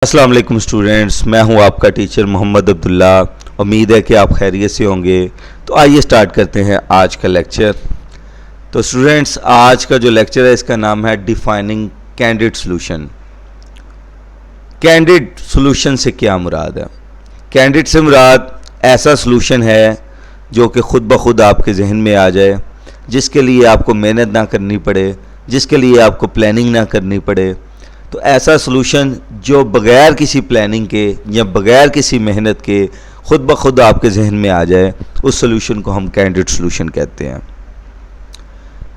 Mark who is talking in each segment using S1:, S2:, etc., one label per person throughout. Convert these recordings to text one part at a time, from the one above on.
S1: السلام علیکم اسٹوڈنٹس، میں ہوں آپ کا ٹیچر محمد عبداللہ۔ امید ہے کہ آپ خیریت سے ہوں گے۔ تو آئیے سٹارٹ کرتے ہیں آج کا لیکچر۔ تو اسٹوڈنٹس، آج کا جو لیکچر ہے اس کا نام ہے defining candid solution. Candid solution سے کیا مراد ہے؟ کینڈیڈ سے مراد ایسا سولوشن ہے جو کہ خود بخود آپ کے ذہن میں آ جائے، جس کے لیے آپ کو محنت نہ کرنی پڑے، جس کے لیے آپ کو پلاننگ نہ کرنی پڑے۔ تو ایسا سولوشن جو بغیر کسی پلاننگ کے یا بغیر کسی محنت کے خود بخود آپ کے ذہن میں آ جائے، اس سولوشن کو ہم کینڈیڈ سولوشن کہتے ہیں۔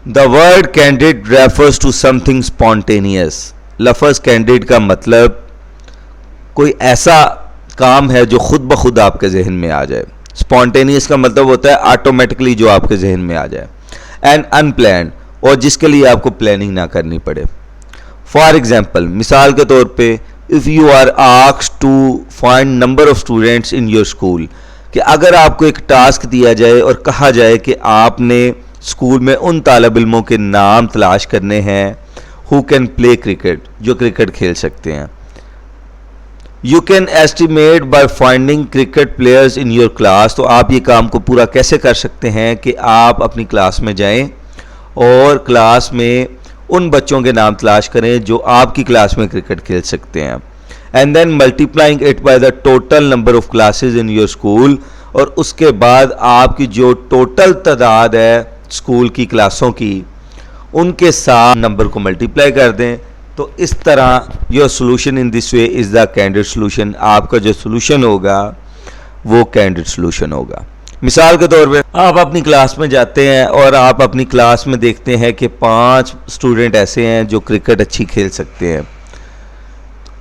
S1: The word candid refers to something spontaneous۔ لفظ کینڈیڈ کا مطلب کوئی ایسا کام ہے جو خود بخود آپ کے ذہن میں آ جائے۔ spontaneous کا مطلب ہوتا ہے آٹومیٹکلی جو آپ کے ذہن میں آ جائے، and unplanned، اور جس کے لیے آپ کو پلاننگ نہ کرنی پڑے۔ فار ایگزامپل، مثال کے طور پہ، if you are asked to find number of students in your school، کہ اگر آپ کو ایک ٹاسک دیا جائے اور کہا جائے کہ آپ نے اسکول میں ان طالب علموں کے نام تلاش کرنے ہیں who can play cricket، جو کرکٹ کھیل سکتے ہیں۔ You can estimate by finding cricket players in your class، تو آپ یہ کام کو پورا کیسے کر سکتے ہیں کہ آپ اپنی کلاس میں جائیں اور کلاس میں ان بچوں کے نام تلاش کریں جو آپ کی کلاس میں کرکٹ کھیل سکتے ہیں، and then multiplying it by the total number of classes in your school, اور اس کے بعد آپ کی جو ٹوٹل تعداد ہے اسکول کی کلاسوں کی، ان کے ساتھ نمبر کو ملٹیپلائی کر دیں۔ تو اس طرح your solution in this way is the candid solution. آپ کا جو سولوشن ہوگا وہ کینڈیڈ سولوشن ہوگا۔ مثال کے طور پہ، آپ اپنی کلاس میں جاتے ہیں اور آپ اپنی کلاس میں دیکھتے ہیں کہ 5 اسٹوڈنٹ ایسے ہیں جو کرکٹ اچھی کھیل سکتے ہیں۔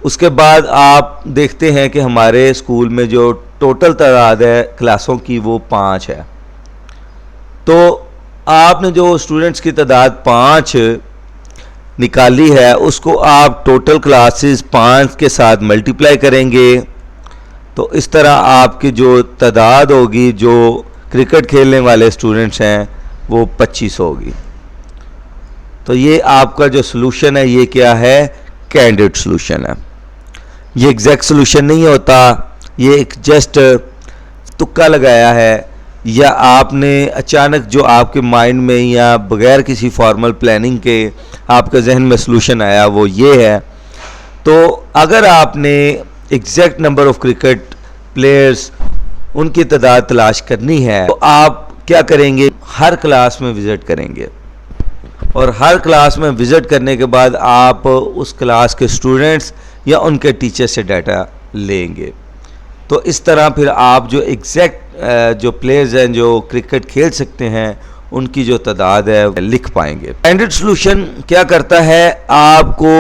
S1: اس کے بعد آپ دیکھتے ہیں کہ ہمارے اسکول میں جو ٹوٹل تعداد ہے کلاسوں کی وہ 5 ہے۔ تو آپ نے جو اسٹوڈنٹس کی تعداد 5 نکالی ہے، اس کو آپ ٹوٹل کلاسز 5 کے ساتھ ملٹیپلائی کریں گے، تو اس طرح آپ کی جو تعداد ہوگی جو کرکٹ کھیلنے والے اسٹوڈنٹس ہیں وہ 25 ہوگی۔ تو یہ آپ کا جو سولوشن ہے یہ کیا ہے؟ کینڈیڈ سولوشن ہے۔ یہ ایگزیکٹ سولوشن نہیں ہوتا، یہ ایک جسٹ تکا لگایا ہے، یا آپ نے اچانک جو آپ کے مائنڈ میں یا بغیر کسی فارمل پلاننگ کے آپ کے ذہن میں سولوشن آیا وہ یہ ہے۔ تو اگر آپ نے exact number of cricket players ان کی تعداد تلاش کرنی ہے تو آپ کیا کریں گے؟ ہر کلاس میں وزٹ کریں گے، اور ہر کلاس میں وزٹ کرنے کے بعد آپ اس کلاس کے اسٹوڈنٹس یا ان کے ٹیچر سے ڈیٹا لیں گے۔ تو اس طرح پھر آپ جو ایگزیکٹ جو پلیئرز ہیں جو کرکٹ کھیل سکتے ہیں ان کی جو تعداد ہے لکھ پائیں گے۔ کینڈیڈ سولوشن کیا کرتا ہے؟ آپ کو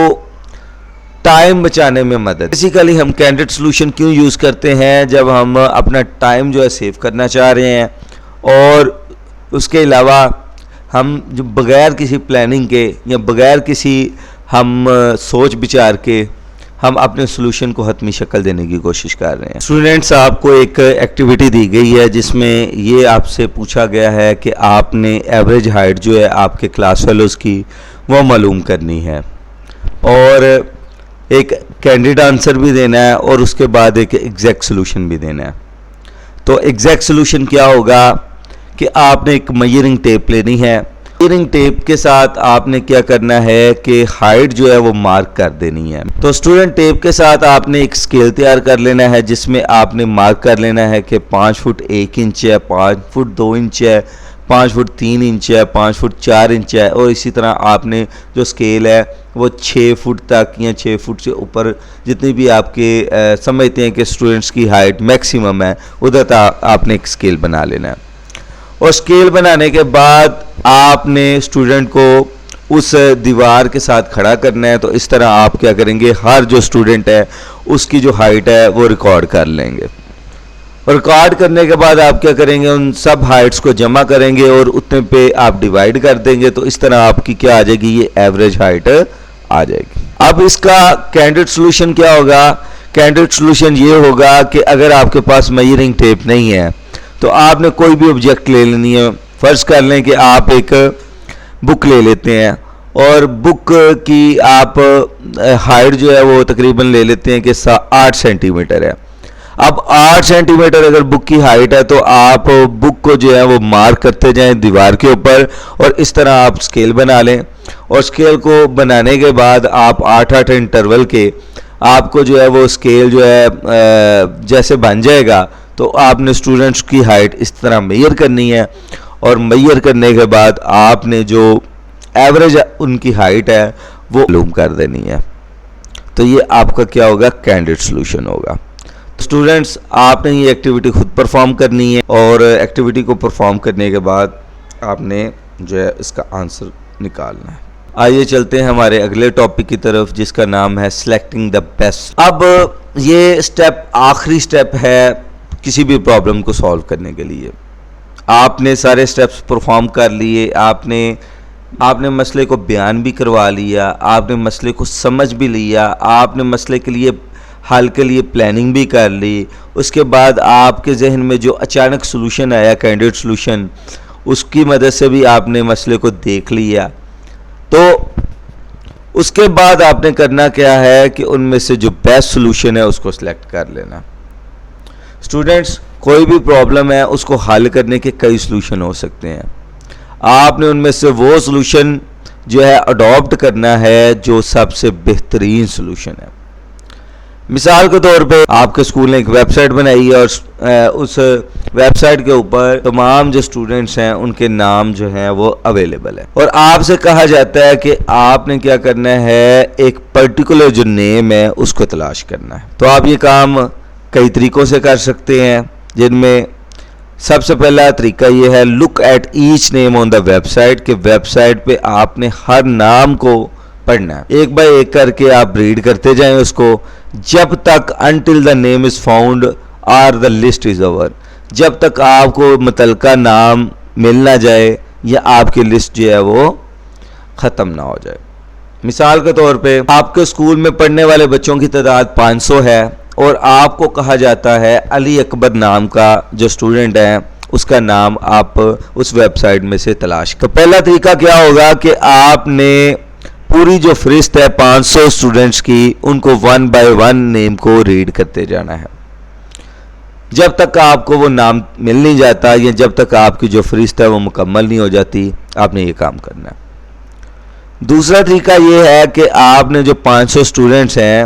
S1: ٹائم بچانے میں مدد۔ بیسیکلی ہم کینڈیڈ سولوشن کیوں یوز کرتے ہیں؟ جب ہم اپنا ٹائم جو ہے سیو کرنا چاہ رہے ہیں، اور اس کے علاوہ ہم جو بغیر کسی پلاننگ کے یا بغیر کسی ہم سوچ بچار کے ہم اپنے سولوشن کو حتمی شکل دینے کی کوشش کر رہے ہیں۔ اسٹوڈنٹس، آپ کو ایک ایکٹیویٹی دی گئی ہے جس میں یہ آپ سے پوچھا گیا ہے کہ آپ نے ایوریج ہائٹ جو ہے آپ کے کلاس فیلوز کی وہ معلوم کرنی ہے، اور ایک کینڈیڈ آنسر بھی دینا ہے، اور اس کے بعد ایک ایگزیکٹ سولوشن بھی دینا ہے۔ تو ایگزیکٹ سولوشن کیا ہوگا کہ آپ نے ایک میئرنگ ٹیپ لینی ہے۔ میئرنگ ٹیپ کے ساتھ آپ نے کیا کرنا ہے کہ ہائٹ جو ہے وہ مارک کر دینی ہے۔ تو اسٹوڈنٹ ٹیپ کے ساتھ آپ نے ایک اسکیل تیار کر لینا ہے جس میں آپ نے مارک کر لینا ہے کہ 5 فٹ 1 انچ ہے، 5 فٹ 2 انچ ہے، 5 فٹ 3 انچ ہے، 5 فٹ 4 انچ ہے، اور اسی طرح آپ نے جو اسکیل ہے وہ 6 فٹ تک یا 6 فٹ سے اوپر جتنی بھی آپ کے سمجھتے ہیں کہ اسٹوڈنٹس کی ہائٹ میکسیمم ہے ادھر تک آپ نے ایک اسکیل بنا لینا ہے۔ اور اسکیل بنانے کے بعد آپ نے اسٹوڈنٹ کو اس دیوار کے ساتھ کھڑا کرنا ہے۔ تو اس طرح آپ کیا کریں گے؟ ہر جو اسٹوڈنٹ ہے اس کی جو ہائٹ ہے وہ ریکارڈ کر لیں گے، اور ریکارڈ کرنے کے بعد آپ کیا کریں گے؟ ان سب ہائٹس کو جمع کریں گے اور اتنے پہ آپ ڈیوائیڈ کر دیں گے۔ تو اس طرح آپ کی کیا آ جائے گی؟ یہ ایوریج ہائٹ آ جائے گی۔ اب اس کا کینڈیڈ سولوشن کیا ہوگا؟ کینڈیڈ سولوشن یہ ہوگا کہ اگر آپ کے پاس میئرنگ ٹیپ نہیں ہے تو آپ نے کوئی بھی آبجیکٹ لے لینی ہے۔ فرض کر لیں کہ آپ ایک بک لے لیتے ہیں اور بک کی آپ ہائٹ جو ہے وہ تقریباً لے لیتے ہیں کہ 8 سینٹی میٹر ہے. اب 8 سینٹی میٹر اگر بک کی ہائٹ ہے تو آپ بک کو جو ہے وہ مارک کرتے جائیں دیوار کے اوپر, اور اس طرح آپ سکیل بنا لیں, اور سکیل کو بنانے کے بعد آپ 8 انٹرول کے آپ کو جو ہے وہ سکیل جو ہے جیسے بن جائے گا تو آپ نے اسٹوڈنٹس کی ہائٹ اس طرح میئر کرنی ہے, اور میئر کرنے کے بعد آپ نے جو ایوریج ان کی ہائٹ ہے وہ معلوم کر دینی ہے. تو یہ آپ کا کیا ہوگا, کینڈیڈ سولوشن ہوگا. اسٹوڈنٹس آپ نے یہ ایکٹیویٹی خود پرفارم کرنی ہے, اور ایکٹیویٹی کو پرفارم کرنے کے بعد آپ نے جو ہے اس کا آنسر نکالنا ہے. آئیے چلتے ہیں ہمارے اگلے ٹاپک کی طرف جس کا نام ہے سلیکٹنگ دا بیسٹ. اب یہ سٹیپ آخری سٹیپ ہے کسی بھی پرابلم کو سالو کرنے کے لیے. آپ نے سارے سٹیپس پرفارم کر لیے, آپ نے مسئلے کو بیان بھی کروا لیا, آپ نے مسئلے کو سمجھ بھی لیا, آپ نے مسئلے کے لیے حل کے لیے پلاننگ بھی کر لی. اس کے بعد آپ کے ذہن میں جو اچانک سلوشن آیا کینڈیڈیٹ سلوشن, اس کی مدد سے بھی آپ نے مسئلے کو دیکھ لیا. تو اس کے بعد آپ نے کرنا کیا ہے کہ ان میں سے جو بیسٹ سلوشن ہے اس کو سلیکٹ کر لینا. اسٹوڈنٹس کوئی بھی پرابلم ہے اس کو حل کرنے کے کئی سلوشن ہو سکتے ہیں. آپ نے ان میں سے وہ سلوشن جو ہے اڈاپٹ کرنا ہے جو سب سے بہترین سلوشن ہے. مثال کے طور پہ آپ کے اسکول نے ایک ویب سائٹ بنائی ہے, اور اس ویب سائٹ کے اوپر تمام جو اسٹوڈنٹس ہیں ان کے نام جو ہیں وہ اویلیبل ہے, اور آپ سے کہا جاتا ہے کہ آپ نے کیا کرنا ہے, ایک پرٹیکولر جو نیم ہے اس کو تلاش کرنا ہے. تو آپ یہ کام کئی طریقوں سے کر سکتے ہیں, جن میں سب سے پہلا طریقہ یہ ہے look at each name on the website, کہ ویب سائٹ پہ آپ نے ہر نام کو پڑھنا ہے, ایک بائی ایک کر کے آپ ریڈ کرتے جائیں اس کو, جب تک until the name is found or the list is over, جب تک آپ کو متعلقہ نام مل نہ جائے یا آپ کی لسٹ جو ہے وہ ختم نہ ہو جائے. مثال کے طور پہ آپ کے اسکول میں پڑھنے والے بچوں کی تعداد 500 ہے, اور آپ کو کہا جاتا ہے علی اکبر نام کا جو اسٹوڈنٹ ہے اس کا نام آپ اس ویب سائٹ میں سے تلاش. تو پہلا طریقہ کیا ہوگا کہ آپ نے پوری جو فہرست ہے 500 اسٹوڈنٹس کی ان کو 1 by 1 نیم کو ریڈ کرتے جانا ہے, جب تک آپ کو وہ نام مل نہیں جاتا یا جب تک آپ کی جو فہرست ہے وہ مکمل نہیں ہو جاتی. آپ نے یہ کام کرنا ہے. دوسرا طریقہ یہ ہے کہ آپ نے جو 500 اسٹوڈنٹس ہیں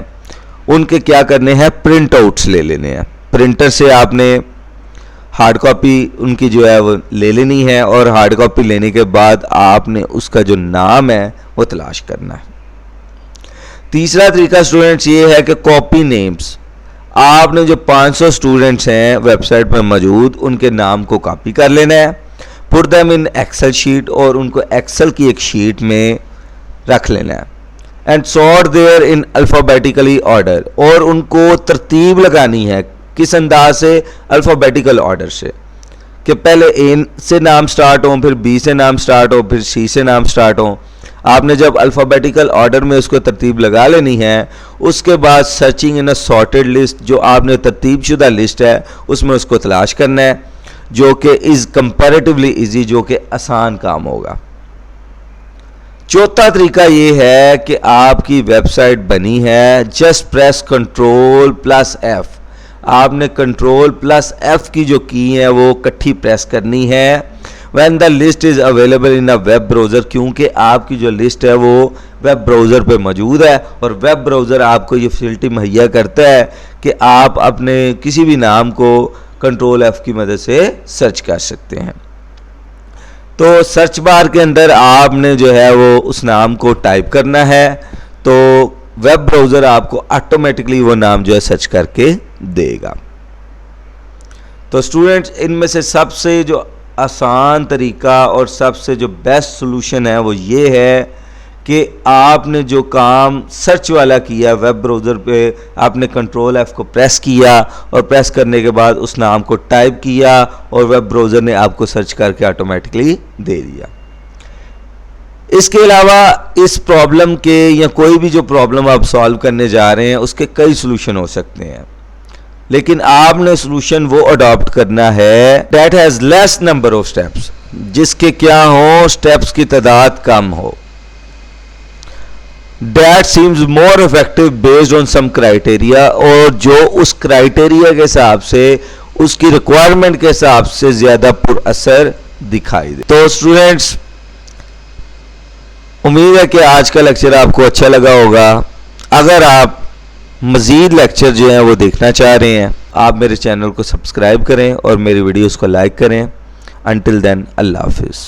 S1: ان کے کیا کرنے ہیں, پرنٹ آؤٹس لے لینے ہیں. پرنٹر سے آپ نے ہارڈ کاپی ان کی جو ہے وہ لے لینی ہے, اور ہارڈ کاپی لینے کے بعد آپ نے اس کا جو نام ہے وہ تلاش کرنا ہے. تیسرا طریقہ اسٹوڈنٹس یہ ہے کہ کاپی نیمز. آپ نے جو 500 اسٹوڈنٹس ہیں ویب سائٹ پر موجود ان کے نام کو کاپی کر لینا ہے, put them in Excel sheet, اور ان کو ایکسل کی ایک شیٹ میں رکھ لینا ہے, and sort there in alphabetically order, اور ان کو ترتیب لگانی ہے. کس انداز سے؟ الفابیٹیکل آرڈر سے, کہ پہلے اے سے نام سٹارٹ ہوں, پھر بی سے نام سٹارٹ ہو, پھر سی سے نام سٹارٹ ہوں. آپ نے جب الفابیٹیکل آرڈر میں اس کو ترتیب لگا لینی ہے, اس کے بعد سرچنگ ان اے سارٹیڈ لسٹ, جو آپ نے ترتیب شدہ لسٹ ہے اس میں اس کو تلاش کرنا ہے, جو کہ از کمپیریٹیولی ایزی, جو کہ آسان کام ہوگا. چوتھا طریقہ یہ ہے کہ آپ کی ویب سائٹ بنی ہے, جسٹ پریس Ctrl+F. آپ نے Ctrl+F کی جو کی ہے وہ کٹھی پریس کرنی ہے when the list is available in a web browser, کیونکہ آپ کی جو لسٹ ہے وہ ویب براؤزر پہ موجود ہے, اور ویب براؤزر آپ کو یہ فیسلٹی مہیا کرتا ہے کہ آپ اپنے کسی بھی نام کو Ctrl+F کی مدد سے سرچ کر سکتے ہیں. تو سرچ بار کے اندر آپ نے جو ہے وہ اس نام کو ٹائپ کرنا ہے, تو ویب براؤزر آپ کو آٹومیٹکلی وہ نام جو ہے سرچ کر کے دے گا. تو اسٹوڈنٹس ان میں سے سب سے جو آسان طریقہ اور سب سے جو بیسٹ سلوشن ہے وہ یہ ہے کہ آپ نے جو کام سرچ والا کیا ویب براؤزر پہ, آپ نے Ctrl+F کو پریس کیا, اور پریس کرنے کے بعد اس نام کو ٹائپ کیا, اور ویب براؤزر نے آپ کو سرچ کر کے آٹومیٹکلی دے دیا. اس کے علاوہ اس پرابلم کے یا کوئی بھی جو پرابلم آپ سالو کرنے جا رہے ہیں اس کے کئی سلوشن ہو سکتے ہیں, لیکن آپ نے سلوشن وہ اڈاپٹ کرنا ہے that has less number of steps, جس کے کیا ہوں سٹیپس کی تعداد کم ہو. that seems more effective based on some criteria, اور جو اس کرائٹیریا کے حساب سے اس کی ریکوائرمنٹ کے حساب سے زیادہ پر اثر دکھائی دے. تو اسٹوڈینٹس امید ہے کہ آج کا لیکچر آپ کو اچھا لگا ہوگا. اگر آپ مزید لیکچر جو ہیں وہ دیکھنا چاہ رہے ہیں آپ میرے چینل کو سبسکرائب کریں اور میری ویڈیوز کو لائک کریں. انٹل دین اللہ حافظ.